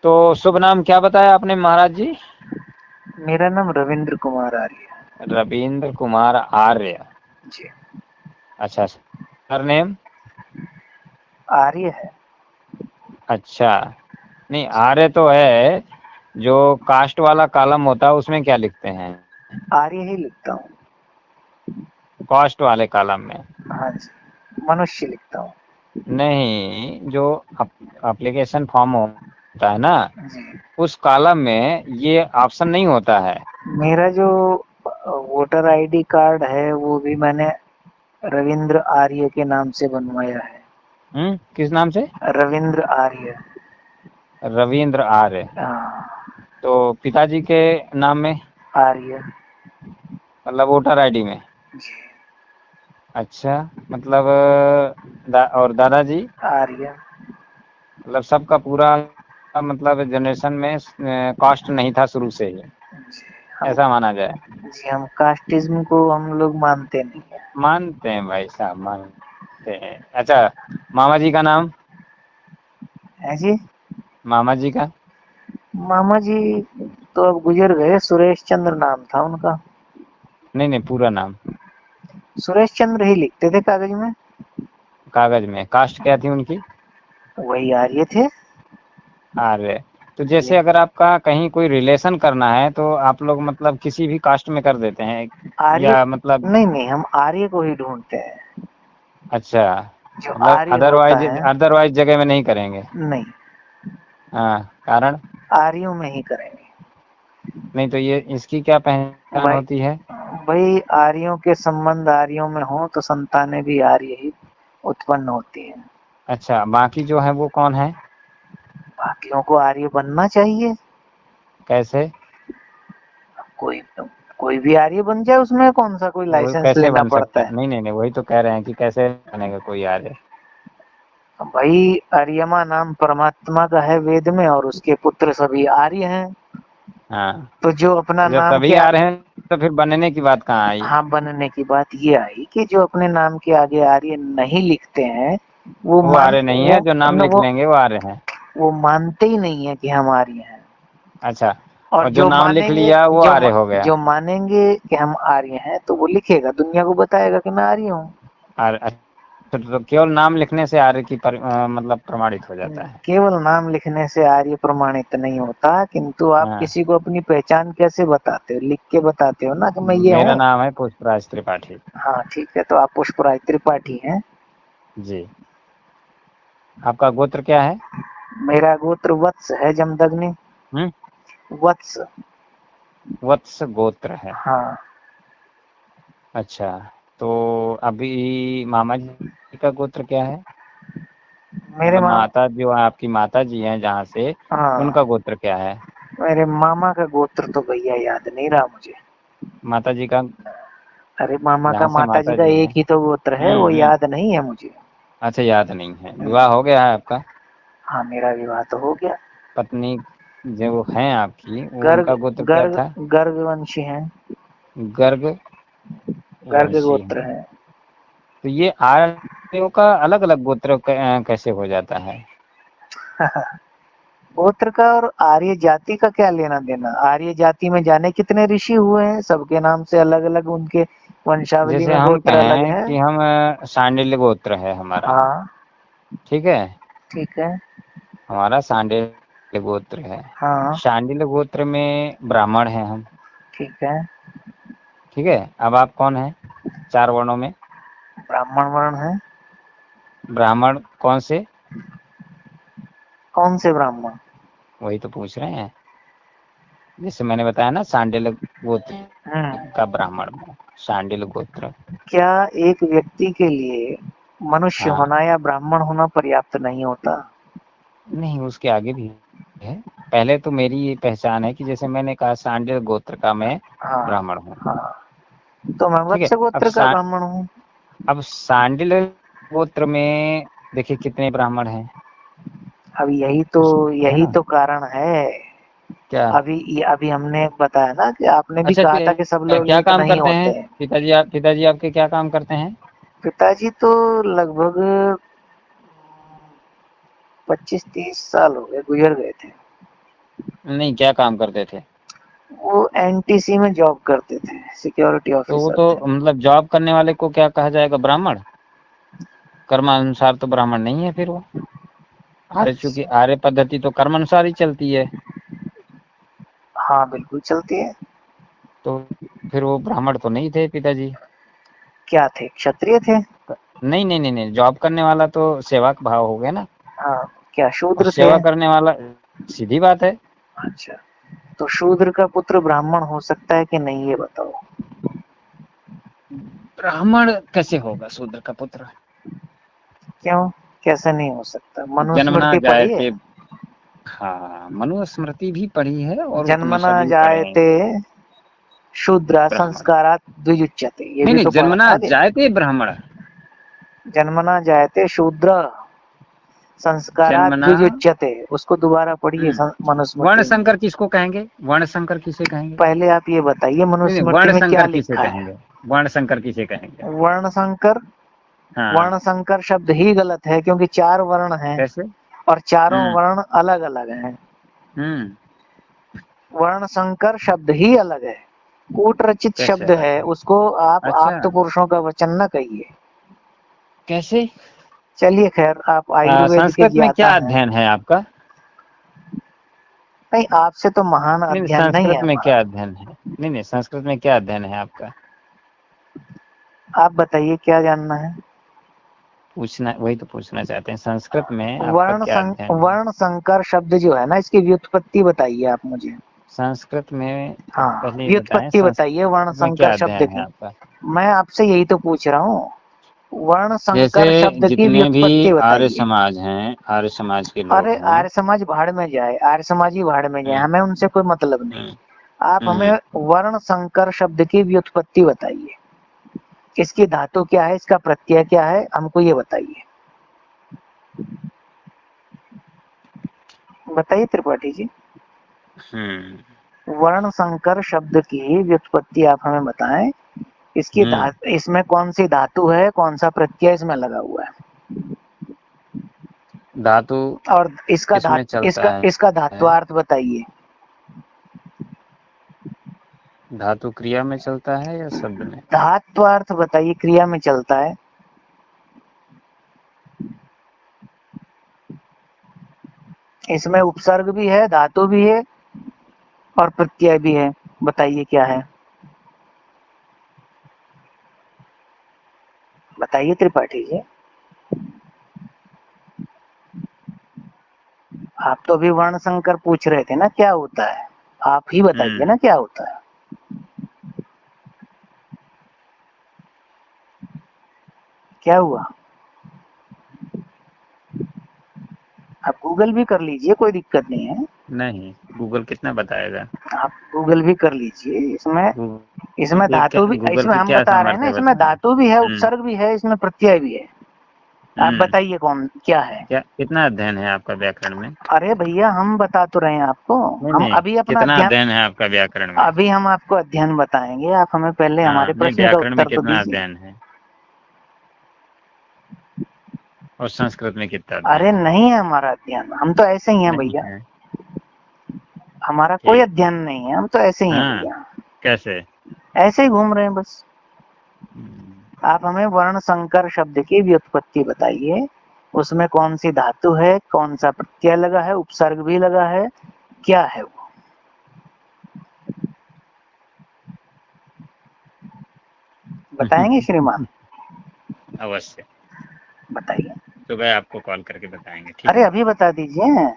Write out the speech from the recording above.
तो शुभ नाम क्या बताया आपने महाराज जी? मेरा नाम रविंद्र कुमार आर्य है। रविंद्र कुमार आर्य। जी। अच्छा, सरनेम? आर्य है। अच्छा, नहीं आर्य तो है, जो कास्ट वाला कॉलम होता है उसमें क्या लिखते हैं? आर्य ही लिखता हूँ। कास्ट वाले कॉलम में? हाँ जी, मनुष्य लिखता हूँ। नहीं, जो एप्लीकेशन फॉर्म होता है ना, जी। उस कॉलम में ये ऑप्शन नहीं होता है। मेरा जो वोटर आईडी कार्ड है वो भी मैंने रविंद्र आर्य के नाम से बनवाया है। किस नाम से? रविंद्र आर्य। रविंद्र आर्य। हाँ, तो पिताजी के नाम में? आर्य। मतलब वोटर आईडी में? जी। अच्छा, मतलब और दादाजी? आर्य। मतलब सबका पूरा, मतलब जनरेशन में कास्ट नहीं था शुरू से ही, जी। हम ऐसा माना जाए? जी हम कास्टिज्म को हम लोग मानते नहीं है। मानते हैं भाई साहब, मानते हैं। अच्छा, मामा जी का नाम? है जी। मामा जी का? मामा जी तो अब गुजर गए, सुरेश चंद्र नाम था उनका। नहीं नहीं, पूरा नाम। सुरेश चंद्र ही लिखते थे कागज में। कागज में कास्ट क्या थी उनकी? वही आर्य थे। आर्य। तो जी। जैसे अगर आपका कहीं कोई रिलेशन करना है तो आप लोग मतलब किसी भी कास्ट में कर देते हैं, आर्य। या मतलब? नहीं नहीं, हम आर्य को ही ढूंढते हैं। अच्छा, जो मतलब आर्य होता अदरवाइज है। अदरवाइज जगह में नहीं करेंगे? नहीं, हाँ, कारण? आर्यों में ही करेंगे। नहीं तो ये इसकी क्या पहचान भाई होती है? भाई, आर्यों के संबंध आर्यों में हो तो संतानें भी आर्य ही उत्पन्न होती हैं। अच्छा, बाकी जो है वो कौन है? बाकियों को आर्य बनना चाहिए। कैसे? कोई कोई भी आर्य बन जाए, उसमें कौन सा कोई वो लाइसेंस कैसे लेना बन सकते पड़ता हैं? है। नहीं नहीं नहीं, वही तो कह रहे हैं कि कैसे बनेगा कोई आर्य? भाई, अर्यमा नाम परमात्मा का है वेद में, और उसके पुत्र सभी आर्य हैं। हाँ, तो जो अपना तो जब नाम सभी क्या। आ रहे हैं तो फिर बनने की बात कहाँ आई? हाँ, बनने की बात ये आई कि जो अपने नाम के आगे आर्य नहीं लिखते हैं, वो वो मान आर्य नहीं वो है, जो नाम न, लिख लेंगे वो आर्य हैं। वो मानते ही नहीं है कि हम आर्य हैं। अच्छा, और और जो नाम लिख लिया वो आर्य हो गया? जो मानेंगे कि हम आर्य हैं तो वो लिखेगा, दुनिया को बताएगा कि मैं आर्य हूँ। आर्य? अच्छा, तो केवल नाम लिखने से आर्य की मतलब प्रमाणित हो जाता है? केवल नाम लिखने से आर्य प्रमाणित नहीं होता, किंतु आप हाँ। किसी को अपनी पहचान कैसे बताते हो? लिख के बताते हो ना कि मैं ये मेरा हूँ। नाम है पुष्पराज त्रिपाठी। हाँ ठीक है, तो आप पुष्पराज त्रिपाठी हैं। जी। आपका गोत्र क्या है? मेरा गोत्र वत्स है, जमदग्नि। हम्म। वत्स। वत्स गोत्र है? हाँ। अच्छा, तो अभी मामा जी का गोत्र क्या है? मेरे मतलब माँ। माता जो आपकी माता जी हैं जहाँ से, उनका हाँ, गोत्र क्या है? मेरे मामा का गोत्र तो भैया याद नहीं रहा मुझे। माता जी का? अरे मामा का जहाँ से माता जी माता का जी एक हैं। ही तो गोत्र है, वो हम्म। याद नहीं है मुझे। अच्छा, याद नहीं है। विवाह नहीं। हो गया है आपका? हाँ, मेरा विवाह तो हो गया। पत्नी जो हैं आपकी, वो गर्ग उनका गोत्र क्या गर्ग था? गर्ग वंशी हैं। गर्ग गर्ग वंशी गोत्र हैं? है। तो ये आर्यों का अलग अलग गोत्र कैसे हो जाता है? गोत्र का और आर्य जाति का क्या लेना देना? आर्य जाति में जाने कितने ऋषि हुए हैं, सबके नाम से अलग अलग उनके वंशावली जैसे में हम गोत्र अलग कहें है। कि हम शांडिल्य गोत्र है हमारा, हाँ। ठीक है? ठीक है। हमारा शांडिल्य गोत्र है। हाँ। शांडिल्य गोत्र में ब्राह्मण हैं हम। ठीक है। ठीक है, अब आप कौन हैं चार वर्णों में? ब्राह्मण वर्ण है। ब्राह्मण कौन से? कौन से ब्राह्मण? वही तो पूछ रहे हैं। जैसे मैंने बताया ना, शांडिल्य गोत्र का हम्म। ब्राह्मण में, शांडिल्य गोत्र। क्या एक व्यक्ति के लिए मनुष्य हाँ। होना या ब्राह्मण होना पर्याप्त नहीं होता? नहीं, उसके आगे भी है। पहले तो मेरी ये पहचान है कि जैसे मैंने कहा शांडिल्य गोत्र का मैं हाँ। ब्राह्मण हूँ। हाँ, तो मैं ठीक है। वत्स गोत्र का ब्राह्मण हूँ। अब शांडिल्य गोत्र में देखिए कितने ब्राह्मण हैं। अब उस है यही ना? तो कारण है। क्या? अभी हमने बताया ना कि आपने भी अच्छा, कहा था कि सब लोग क्या एक काम नहीं करते होते हैं हैं। पिताजी? पिताजी आपके क्या काम करते हैं? पिताजी तो लगभग 25-30 साल हो गए, गुजर गए थे। नहीं, क्या काम करते थे? वो एनटीसी में जॉब करते थे, सिक्योरिटी तो वो ऑफिसर थे। तो मतलब जॉब करने वाले को क्या कहा जाएगा, ब्राह्मण? कर्मानुसार तो ब्राह्मण नहीं है फिर वो। आर्य, चूंकि आर्य पद्धति तो कर्मानुसार ही चलती है, हाँ बिल्कुल चलती है। तो फिर वो ब्राह्मण तो नहीं थे पिताजी। क्या थे, क्षत्रिय थे? नहीं नहीं नहीं नहीं, जॉब करने वाला तो सेवा का भाव हो गया ना, हाँ, क्या और शूद्र थे? सेवा करने वाला, सीधी बात है। अच्छा, तो शूद्र का पुत्र ब्राह्मण हो सकता है कि नहीं, ये बताओ। ब्राह्मण कैसे होगा शूद्र का पुत्र? क्यों, कैसे नहीं हो सकता? जन्मना मनुस्मृति पढ़ी है। जायते, हाँ मनुस्मृति भी पढ़ी है और जन्मना उपनिषद भी पढ़े हैं। जायते शूद्रा ब्राह्मण, संस्कारात द्विजुच्यते, ये नहीं भी नहीं, तो पढ़ा था जन्मना आगे। जायते ब्राह्मण। जन्मना जायते शूद्र संस्कारात जन्मना, द्विजुच्यते, उसको दोबारा पढ़िए वर्ण मनुस्मृति में। संकर किसको कहेंगे? वर्ण संकर किसे कहेंगे? पहले आप ये बताइए नहीं नहीं, मनुस्मृति वर्ण में क्या संकर किसे लिखा है। कहेंगे? वर्ण संकर किसे कहेंगे? वर्ण संकर, हाँ, वर्ण संकर शब्द ही गलत है, क्योंकि 4 वर्ण हैं कैसे? और चारों हम्म वर्ण अलग अलग हैं। हम्म वर्ण संकर शब्द ही अलग है, कूट रचित कैसे शब्द अलग है, है? उसको आप अच्छा, तो पुरुषों का वचन न कहिए। कैसे? चलिए खैर, आप आयुर्वेद के संस्कृत में ज्ञाता क्या हैं। अध्ययन है आपका? नहीं, आपसे तो महान नहीं नहीं, अध्ययन नहीं है संस्कृत में हमारा। क्या अध्ययन है? नहीं नहीं, संस्कृत में क्या अध्ययन है आपका? आप बताइए क्या जानना है। पूछना, वही तो पूछना चाहते हैं, संस्कृत में आपका क्या अध्ययन है? वर्ण संकर शब्द जो है ना, इसकी व्युत्पत्ति बताइए आप मुझे। संस्कृत में हाँ, पहले ये बताएं, व्युत्पत्ति बताइए वर्ण संस्कृत में संकर क्या शब्द अध्ययन है की। आपका? मैं आपसे यही तो पूछ रहा हूँ, वर्ण जैसे संकर शब्द की जितने भी व्युत्पत्ति आर्य बताइए। समाज हैं, आर्य समाज के लोग अरे हैं। आर्य समाज भाड़ में जाए, आर्य समाज ही भाड़ में जाए, हम्म हमें उनसे कोई मतलब नहीं। हम्म आप हमें हम्म वर्ण संकर शब्द की व्युत्पत्ति बताइए। इसकी धातु क्या है, इसका प्रत्यय क्या है, हमको ये बताइए। बताइए त्रिपाठी जी। हम्म वर्ण संकर शब्द की व्युत्पत्ति आप हमें बताएं। इसकी हम्म इसमें कौन सी धातु है, कौन सा प्रत्यय इसमें लगा हुआ है, धातु और इसका इसमें चलता इसका है, धात्वार्थ बताइए। धातु क्रिया में चलता है या शब्द में? धात्वार्थ बताइए, क्रिया में चलता है। इसमें उपसर्ग भी है, धातु भी है और प्रत्यय भी है। बताइए क्या है, बताइए त्रिपाठी जी। आप तो अभी वर्ण संकर पूछ रहे थे ना, क्या होता है, आप ही बताइए ना हम्म क्या होता है। क्या हुआ, आप गूगल भी कर लीजिए, कोई दिक्कत नहीं है। नहीं, गूगल कितना बताएगा? आप गूगल भी कर लीजिए। इसमें इसमें गूगल क्या, धातु भी, गूगल इसमें की हम क्या बता रहे हैं ना, सामर्थ्य है इसमें बताएं? धातु भी है, उपसर्ग भी है, इसमें प्रत्यय भी है। आप हम्म बताइए कौन क्या है। क्या, कितना अध्ययन है आपका व्याकरण में? अरे भैया, हम बता तो रहे हैं आपको। नहीं हम नहीं, अभी अपना कितना अध्ययन, अध्ययन है आपका व्याकरण में? अभी हम आपको अध्ययन बताएंगे, आप हमें पहले हाँ, हमारे नहीं, प्रश्न का व्याकरण में उत्तर तो कितना दीजिए। अध्ययन है और संस्कृत में कितना अरे अध्ययन है? नहीं है हमारा अध्ययन, हम तो ऐसे ही हैं नहीं भैया। है? हमारा कोई ठीक। अध्ययन नहीं है, हम तो ऐसे ही हैं हाँ, भैया। कैसे? ऐसे ही घूम रहे हैं बस। हम्म, आप हमें वर्ण संकर शब्द की व्युत्पत्ति बताइए। उसमें कौन सी धातु है, कौन सा प्रत्यय लगा है, उपसर्ग भी लगा है, क्या है वो, बताएंगे श्रीमान? अवश्य, बताइए। सुबह आपको कॉल करके बताएंगे, ठीक अरे है? अभी बता दीजिए।